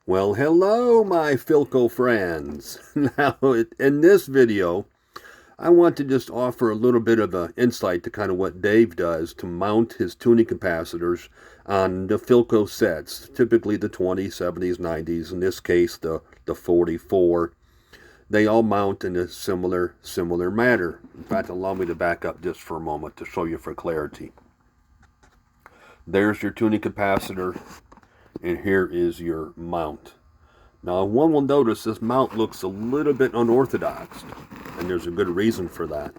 Well, hello, my Philco friends. Now, in this video, I want to just offer a little bit of an insight to kind of what Dave does to mount his tuning capacitors on the Philco sets, typically the 20s, 70s, 90s, in this case, the 44. They all mount in a similar manner. In fact, allow me to back up just for a moment to show you for clarity. There's your tuning capacitor, and here is your mount. Now, one will notice this mount looks a little bit unorthodox, and there's a good reason for that.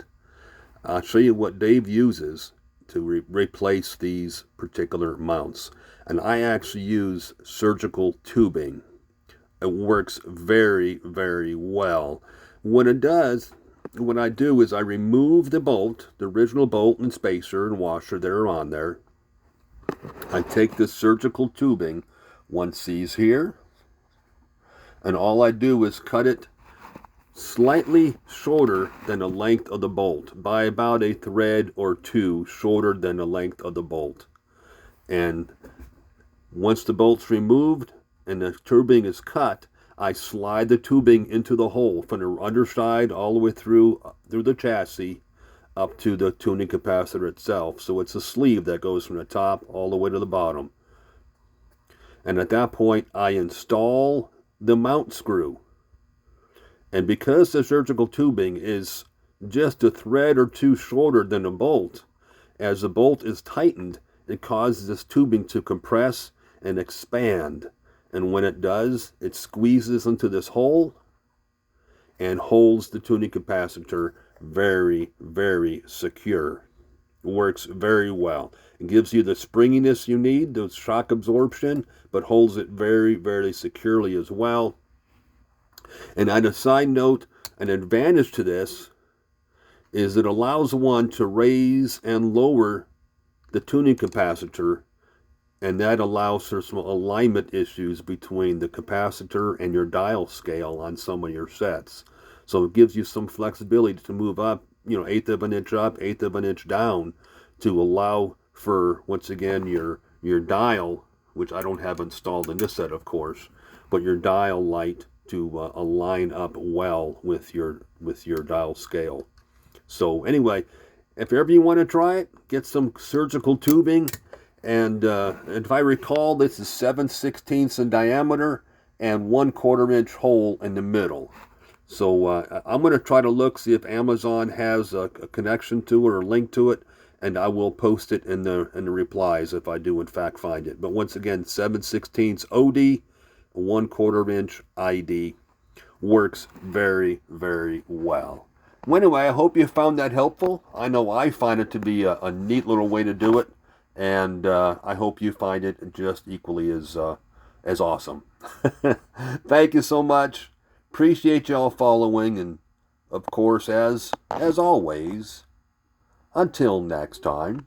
I'll show you what Dave uses to replace these particular mounts. And I actually use surgical tubing. It works very, very well. What it does, what I do is I remove the bolt, the original bolt and spacer and washer that are on there. I take this surgical tubing, one sees here, and all I do is cut it slightly shorter than the length of the bolt, by about a thread or two shorter than the length of the bolt. And once the bolt's removed and the tubing is cut, I slide the tubing into the hole from the underside all the way through the chassis up to the tuning capacitor itself. So it's a sleeve that goes from the top all the way to the bottom. And at that point, I install the mount screw. And because the surgical tubing is just a thread or two shorter than the bolt, as the bolt is tightened, it causes this tubing to compress and expand. And when it does, it squeezes into this hole and holds the tuning capacitor very, very secure. It works very well. It gives you the springiness you need, the shock absorption, but holds it very, very securely as well. And on a side note, an advantage to this is it allows one to raise and lower the tuning capacitor, and that allows for some alignment issues between the capacitor and your dial scale on some of your sets. So it gives you some flexibility to move up, 1/8 of an inch up, 1/8 of an inch down, to allow for, once again, your dial, which I don't have installed in this set, of course, but your dial light to align up well with your dial scale. So anyway, if ever you want to try it, get some surgical tubing, and if I recall, this is 7/16 in diameter and 1/4 inch hole in the middle. So I'm going to try to look, see if Amazon has a connection to it or a link to it, and I will post it in the replies if I do in fact find it. But once again, 7/16 OD, 1/4 inch ID, works very, very well. Well, anyway, I hope you found that helpful. I know I find it to be a neat little way to do it, and I hope you find it just equally as awesome. Thank you so much. Appreciate y'all following, and of course, as always, until next time.